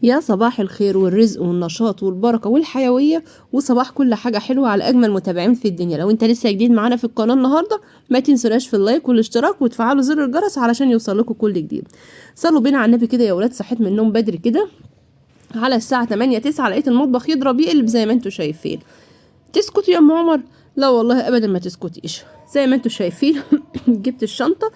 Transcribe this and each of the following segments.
يا صباح الخير والرزق والنشاط والبركة والحيوية، وصباح كل حاجة حلوة على أجمل متابعين في الدنيا. لو انت لسه جديد معانا في القناة النهاردة، ما تنسوناش في اللايك والاشتراك وتفعلوا زر الجرس علشان يوصلكوا كل جديد. صلوا بينا على النبي كده يا ولاد. صحيت من النوم بدري كده على الساعة 8-9، لقيت المطبخ يضرب يقلب زي ما انتوا شايفين. تسكتي يا ام عمر؟ لا والله ابدا ما تسكتيش. زي ما انتوا شايفين جبت الشنطة،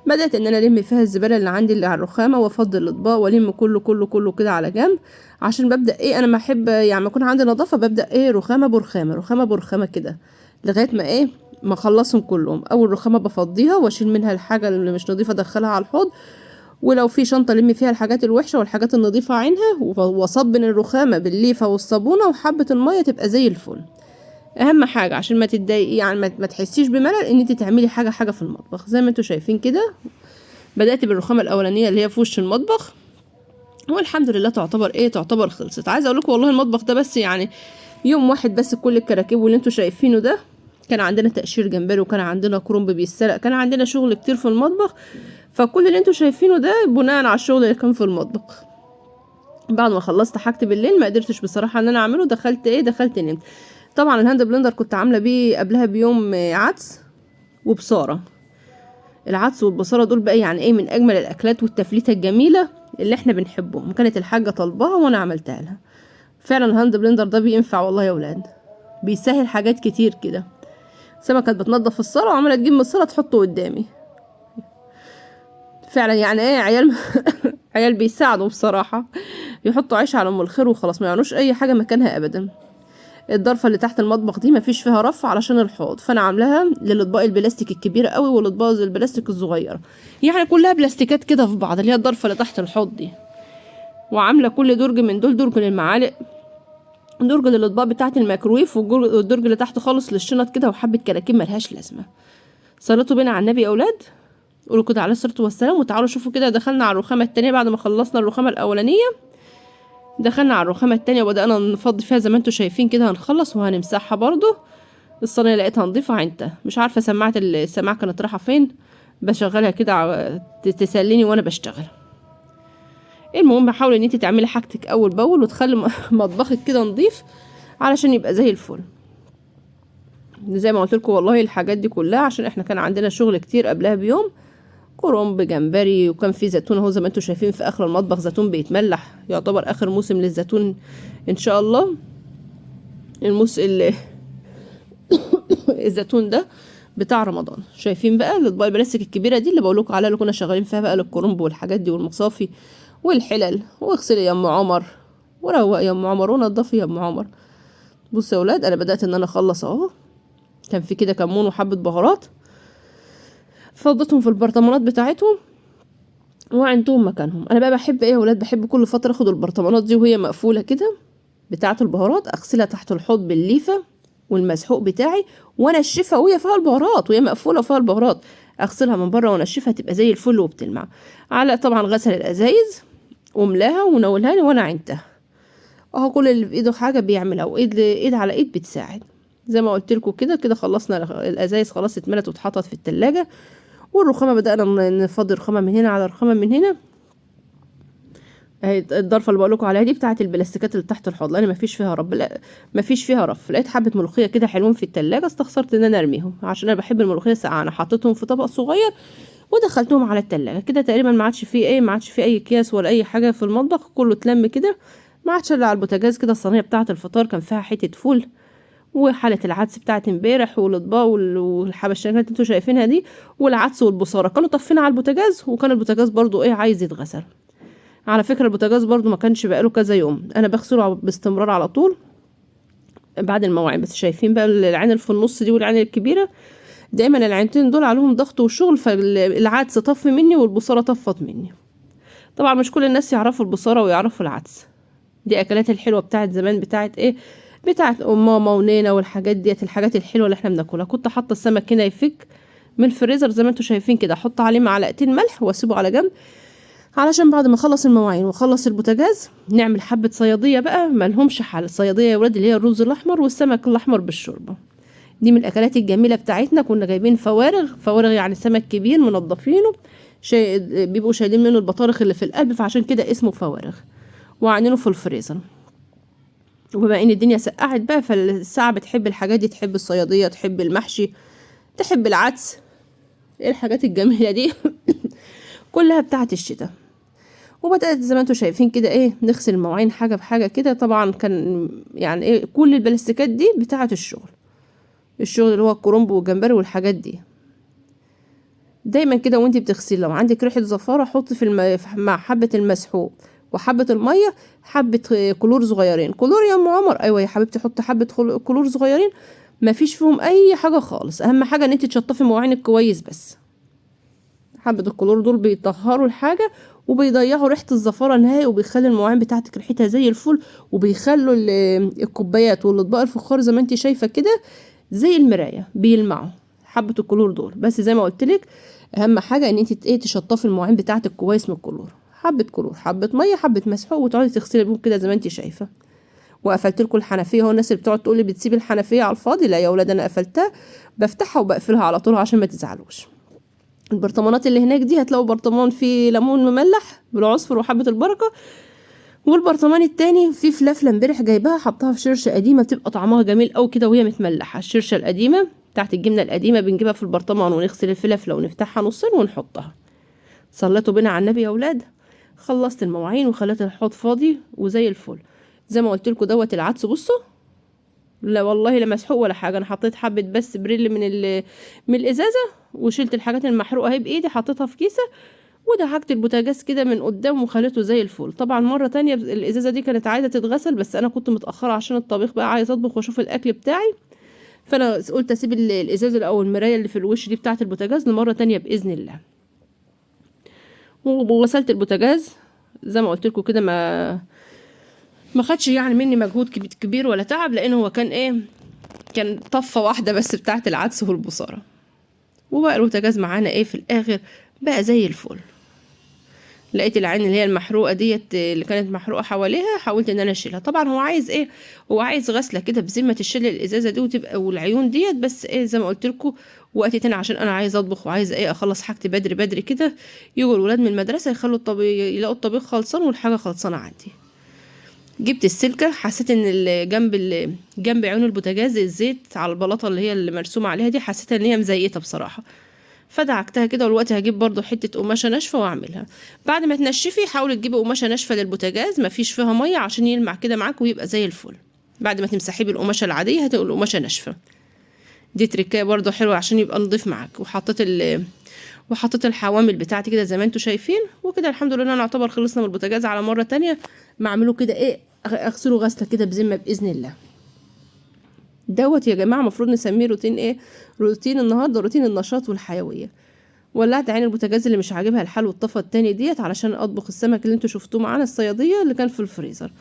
بدأت ان انا الم فيها الزبالة اللي عندي اللي على الرخامة، وافضي الاطباق والم كله كده على جنب، عشان ببدأ ايه، انا ما احب يعني ما يكون عندي نظافة ببدأ ايه رخامة برخامة رخامة برخامة كده لغاية ما ايه ما اخلصهم كلهم. اول رخامة بفضيها واشيل منها الحاجة اللي مش نظيفة ادخلها على الحوض، ولو في شنطة الم فيها الحاجات الوحشة والحاجات النظيفة عينها، واصبن الرخامة بالليفة والصابونة وحبة المية تبقى زي الفل. اهم حاجه عشان ما تتضايقي يعني ما تحسيش بملل ان انت تعملي حاجه في المطبخ. زي ما انتوا شايفين كده بدات بالرخامه الاولانيه اللي هي في وش المطبخ، والحمد لله تعتبر خلصت. عايزه اقول لكم والله المطبخ ده بس يعني يوم واحد بس كل الكراكيب واللي انتوا شايفينه ده. كان عندنا تقشير جمبري، وكان عندنا كرنب بيتسرق، كان عندنا شغل كتير في المطبخ. فكل اللي انتوا شايفينه ده بناء على الشغل اللي كان في المطبخ. بعد ما خلصت حاجتي بالليل ما قدرتش بصراحه ان انا اعمله، دخلت نمت. طبعا الهاند بلندر كنت عامله بيه قبلها بيوم عدس وبصاره. العدس والبصاره دول بقى يعني ايه من اجمل الاكلات والتفليته الجميله اللي احنا بنحبهم، كانت الحاجه طالباها وانا عملتها لها. فعلا الهاند بلندر ده بينفع والله يا ولاد، بيسهل حاجات كتير كده. سما كانت بتنضف الصاله وعماله تجيب من الصاله تحطه قدامي. فعلا يعني ايه عيال عيال بيساعدوا بصراحه، يحطوا عيش على ام الخير وخلاص، ما يعنوش اي حاجه مكانها ابدا. الضرفه اللي تحت المطبخ دي مفيش فيها رف علشان الحوض، فانا عاملاها للاطباق البلاستيك الكبيره قوي والاطباق البلاستيك الصغيره، يعني كلها بلاستيكات كده في بعض، اللي هي الضرفه اللي تحت الحوض دي. وعامله كل درج من دول درج للمعالق، درج للاطباق بتاعه الميكرويف، والدرج اللي تحت خالص للشنط كده، وحبه كراكيب ملهاش لازمه. صليتوا بينا على النبي يا اولاد، قولوا كده عليه الصلاه والسلام. وتعالوا شوفوا كده، دخلنا على الرخامه التانية بعد ما خلصنا الرخامه الاولانيه. دخلنا على الرخامه التانية وبدانا نفضي فيها زي ما انتوا شايفين كده. هنخلص وهنمسحها برضو. الصينيه لقيتها نضيفه عينتها، مش عارفه سماعه السماعه كانت رايحه فين، بشغلها كده تسليني وانا بشتغل. المهم حاولي ان انت تعملي حاجتك اول باول وتخلي مطبخك كده نضيف علشان يبقى زي الفل. زي ما قلت لكم والله الحاجات دي كلها عشان احنا كان عندنا شغل كتير قبلها بيوم، كرنب جمبري، وكان في زيتون اهو زي ما انتم شايفين في اخر المطبخ، زيتون بيتملح، يعتبر اخر موسم للزيتون ان شاء الله. الزيتون ده بتاع رمضان. شايفين بقى الاطباق البلاستيك الكبيره دي اللي بقول لكم عليها، اللي كنا شغالين فيها بقى للكرنب والحاجات دي والمصافي والحلل. واغسلي يا ام عمر، وروق يا ام عمر، ونضفي يا ام عمر. بصوا يا اولاد انا بدات ان انا اخلص اهو. كان في كده كمون وحبه بهارات، فضيتهم في البرطمانات بتاعتهم وعندهم مكانهم. انا بقى بحب ايه يا اولاد، بحب كل فتره اخد البرطمانات دي وهي مقفوله كده بتاعه البهارات، اغسلها تحت الحوض بالليفه والمسحوق بتاعي، وانشفها وهي فيها البهارات وهي مقفوله وفيها البهارات. اغسلها من بره وانشفها تبقى زي الفل وبتلمع. على طبعا غسل الازايز وملاها ونولها لي وانا عينتها اهو. كل اللي في ايده حاجه بيعملها، وايد ايد على ايد بتساعد. زي ما قلت لكم كده خلصنا الازايز، خلاص اتملت واتحطت في التلاجة. والرخامه بدانا نفضي رخامه من هنا على رخامه من هنا. اهي الضرفه اللي بقول لكم عليها دي بتاعه البلاستيكات اللي تحت الحوض، لان مفيش فيها رف. لا مفيش فيها رف. لقيت حبه ملوخيه كده حلوين في التلاجة، استخسرت ان انا ارميهم عشان انا بحب الملوخيه سقعانه. حطيتهم في طبق صغير ودخلتهم على التلاجة كده. تقريبا ما عادش فيه اي اكياس ولا اي حاجه في المطبخ، كله اتلم كده. ما عادش الا على البوتاجاز كده. الصينيه بتاعه الفطار كان فيها حته فول، وحاله العدس بتاعت امبارح، والاطباق والحبشتكنات اللي انتوا شايفينها دي، والعدس والبصاره كانوا طفينا على البوتاجاز. وكان البوتاجاز برضو ايه عايز يتغسل. على فكره البوتاجاز برضو ما كانش بقاله كذا يوم، انا بغسله باستمرار على طول بعد المواعين. بس شايفين بقى العين اللي في النص دي والعين الكبيره، دايما العينتين دول عليهم ضغط وشغل، فالعدس طف مني والبصاره طفت مني. طبعا مش كل الناس يعرفوا البصاره ويعرفوا العدس. دي اكلات الحلوه بتاعت زمان، بتاعت ايه، بتاعت ماما ونينا والحاجات ديت، الحاجات الحلوه اللي احنا بناكلها. كنت حاطه السمك هنا يفك من الفريزر زي ما انتوا شايفين كده، احط عليه معلقتين ملح واسيبه على جنب، علشان بعد ما اخلص المواعين واخلص البوتاجاز نعمل حبه صياديه بقى ملهمش حل. الصياديه يا ولاد اللي هي الرز الاحمر والسمك الاحمر بالشوربه، دي من الاكلات الجميله بتاعتنا. كنا جايبين فوارغ يعني سمك كبير منضفينه، بيبقوا شايلين منه البطارخ اللي في القلب، فعشان كده اسمه فوارغ. وعينينه في الفريزر. وبما ان الدنيا سقعت بقى، فالساعة بتحب الحاجات دي، تحب الصيادية، تحب المحشي، تحب العدس، ايه الحاجات الجميلة دي كلها بتاعت الشتاء. وبدأت زي ما انتوا شايفين كده ايه نغسل المواعين حاجة بحاجة كده. طبعا كان يعني ايه كل البلاستيكات دي بتاعت الشغل اللي هو الكرنب والجمبري والحاجات دي. دايما كده وانتي بتغسلي لو عندك ريحة زفارة حطي مع حبة المسحوق وحبة المية حبة كلور صغيرين. كلور يا ام عمر؟ ايوه يا حبيبتي، حطي حبة كلور صغيرين، ما فيش فيهم اي حاجة خالص. اهم حاجة ان انتي تشطفي مواعينك كويس بس. حبة الكلور دول بيطهروا الحاجة وبيضيعوا ريحة الزفارة نهائي، وبيخلي المواعين بتاعتك ريحتها زي الفل، وبيخلوا الكوبايات والاطباق الفخار زي ما انتي شايفة كده زي المراية بيلمعوا. حبة الكلور دول بس زي ما قلت لك، اهم حاجة ان انتي ايه تشطفي المواعين بتاعتك كويس من الكلور. حبة كلور، حبة مية، حبة مسحوق، وتقعدي تغسلي بيهم كده زي ما انتي شايفة. وقفلت لكم الحنفيه. هو الناس اللي بتقعد تقول لي بتسيب الحنفيه على الفاضي، لا يا اولاد انا قفلتها، بفتحها وبقفلها على طول عشان ما تزعلوش. البرطمانات اللي هناك دي هتلاقوا برطمان فيه ليمون مملح بالعصفر وحبه البركه، والبرطمان التاني فيه فلافله امبارح جايباها حطها في شرشه قديمه، بتبقى طعمها جميل قوي كده وهي متملحه. الشرشه القديمه بتاعت الجبنه القديمه بنجيبها في البرطمان ونغسل الفلافله ونفتحها نصين ونحطها. صليتوا بينا على النبي يا اولاد. خلصت المواعين وخليت الحوض فاضي وزي الفل. زي ما قلت لكم دوت العدس، بصوا لا والله لا مسحوق ولا حاجه. انا حطيت حبه بس بريل من الازازه، وشلت الحاجات المحروقه اهي بايدي حطيتها في كيسه، ودعكت البوتاجاز كده من قدام وخليته زي الفل. طبعا مره تانية الازازه دي كانت عايزه تتغسل، بس انا كنت متاخره عشان الطبيخ بقى عايز اطبخ واشوف الاكل بتاعي، فانا قلت اسيب الازازه او المرايه اللي في الوش دي بتاعه البوتاجاز لمره تانية باذن الله. وغسلت البوتاجاز زي ما قلت لكم كده، ما خدش يعني مني مجهود كبير ولا تعب، لانه هو كان ايه كان طفه واحده بس بتاعه العدس والبصاره. وبقى البوتاجاز معانا ايه في الاخر بقى زي الفل. لقيت العين اللي هي المحروقه ديت اللي كانت محروقه حواليها، حاولت ان انا اشيلها. طبعا هو عايز ايه، هو عايز غسله كده بذمه تشيل الازازه دي وتبقى والعيون ديت، بس ايه زي ما قلت لكم وقت تاني عشان انا عايز اطبخ وعايز ايه اخلص حاجتي بدري بدري كده، يجوا الولاد من المدرسه يخلوا يلاقوا الطبيخ خلصان والحاجه خلصانه عندي. جبت السلكه، حسيت ان جنب عيون البوتاجاز الزيت على البلاطه اللي هي اللي مرسومه عليها دي، حسيت ان هي مزيته بصراحه، فدعكتها كده. والوقت هجيب برضو حته قماشه ناشفه واعملها. بعد ما تنشفي حاولي تجيبي قماشه ناشفه للبوتاجاز ما فيش فيها ميه عشان يلمع كده معاك ويبقى زي الفل. بعد ما تمسحيه بالقماشه العاديه هتبقى القماشه ناشفه. دي تركايه برضو حلوه عشان يبقى نضيف معاك. وحطيت الحوامل بتاعتي كده زي ما انتوا شايفين. وكده الحمد لله انا اعتبر خلصنا من البوتاجاز على مره تانية. ما اعمله كده ايه اغسله غسله كده بذمه باذن الله. دوت يا جماعه المفروض نسميه روتين ايه، روتين النهارده، روتين النشاط والحيويه. ولعت عين البوتاجاز اللي مش عاجبها الحال والطفه التاني ديت علشان اطبخ السمك اللي انتوا شفتوه معانا الصياديه اللي كان في الفريزر.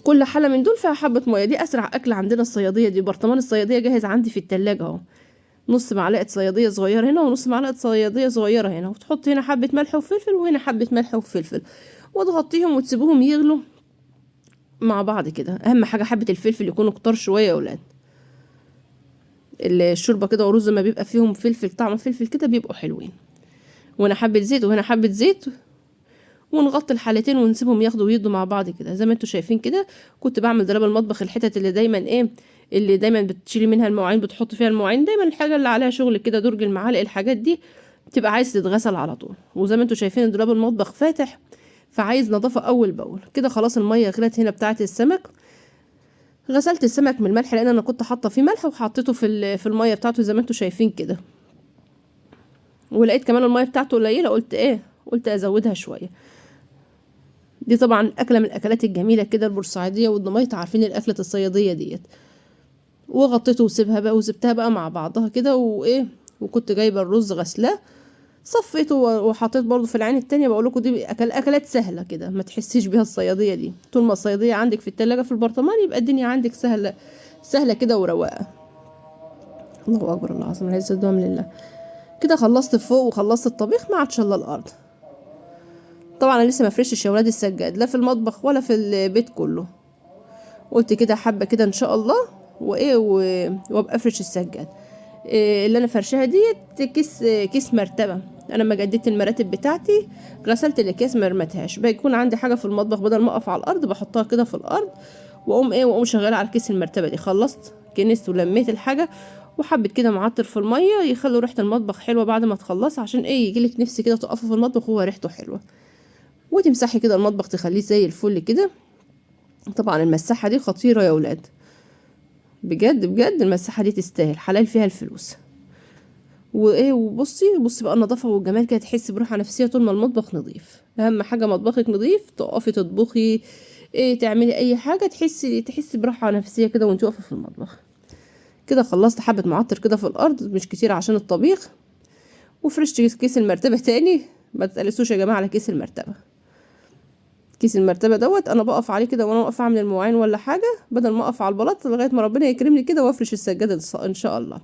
كل حله من دول فيها حبه ميه. دي اسرع اكل عندنا الصياديه دي. برطمان الصياديه جاهز عندي في التلاجة اهو. نص معلقه صياديه صغيره هنا ونص معلقه صياديه صغيره هنا، وتحط هنا حبه ملح وفلفل وهنا حبه ملح وفلفل، وتغطيهم وتسيبوهم يغلوا مع بعض كده. اهم حاجه حبه الفلفل يكونوا كتار شويه يا ولاد. الشوربه كده ورز ما بيبقى فيهم فلفل طعم فلفل كده بيبقوا حلوين. وهنا حبه زيت وهنا حبه زيت، ونغطي الحالتين ونسيبهم ياخدوا ويدوا مع بعض كده زي ما انتوا شايفين كده. كنت بعمل دولاب المطبخ الحتت اللي دايما ايه اللي دايما بتشيلي منها المواعين بتحط فيها المواعين، دايما الحاجه اللي عليها شغل كده درج المعالق الحاجات دي بتبقى عايز تتغسل على طول. وزي ما انتوا شايفين دولاب المطبخ فاتح فعايز نظافه اول باول كده. خلاص الميه غلت هنا بتاعه السمك. غسلت السمك من الملح لان انا كنت حاطه فيه ملح وحطيته في الميه بتاعته زي ما انتوا شايفين كده. ولقيت كمان الميه بتاعته قليله، قلت ازودها شويه. دي طبعا اكله من الاكلات الجميله كده البورسعيديه والضميط، عارفين الاكله الصياديه ديت. وغطيته وسيبها بقى وسبتها بقى مع بعضها كده وايه. وكنت جايبه الرز غسلاه صفيته وحطيت برضو في العين التانية. بقول لكم دي اكلات سهله كده ما تحسيش بيها الصياديه دي. طول ما الصياديه عندك في التلاجة في البرطمان يبقى الدنيا عندك سهله كده ورواقه. الله اكبر الله العظيم العزه الدوام لله. كده خلصت فوق وخلصت الطبيخ ما عادش الا الارض. طبعا انا لسه ما فرشش يا ولاد السجاد لا في المطبخ ولا في البيت كله. قلت كده حبه كده ان شاء الله وايه وابقى افرش السجاد. اللي انا فرشها ديت كيس مرتبه. انا لما جددت المراتب بتاعتي غسلت الاكياس ما رميتهاش، بيكون عندي حاجه في المطبخ بدل ما اقف على الارض بحطها كده في الارض، واقوم شغاله على كيس المرتبه دي. خلصت كنست ولميت الحاجه، وحبت كده معطر في الميه يخلوا ريحه المطبخ حلوه بعد ما تخلص، عشان ايه يجيلك نفس كده تقفي في المطبخ وهو ريحته حلوه. وتمسحي كده المطبخ تخليه زي الفل كده. طبعا المساحه دي خطيره يا ولاد، بجد بجد المساحه دي تستاهل، حلال فيها الفلوس. وايه بصي بقى النظافه والجمال كده، تحسي براحه نفسيه طول ما المطبخ نظيف. اهم حاجه مطبخك نظيف، تقفي تطبخي ايه تعملي اي حاجه تحسي براحه نفسيه كده وانت واقفه في المطبخ. كده خلصت حبه معطر كده في الارض مش كتير عشان الطبيخ، وفرشت كيس المرتبه تاني. ما تقلسوش يا جماعه على كيس المرتبه. كيس المرتبه دوت انا بقف عليه كده وانا واقفه اعمل المواعين ولا حاجه، بدل ما اقف على البلاط لغايه ما ربنا يكرمني كده وافرش السجاده ان شاء الله.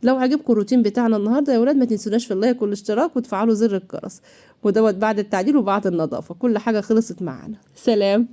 لو عجبكم الروتين بتاعنا النهارده يا ولاد ما تنسوناش في اللايك والاشتراك وتفعلوا زر الجرس، ودوت بعد التعديل وبعد النظافه كل حاجه خلصت معانا. سلام.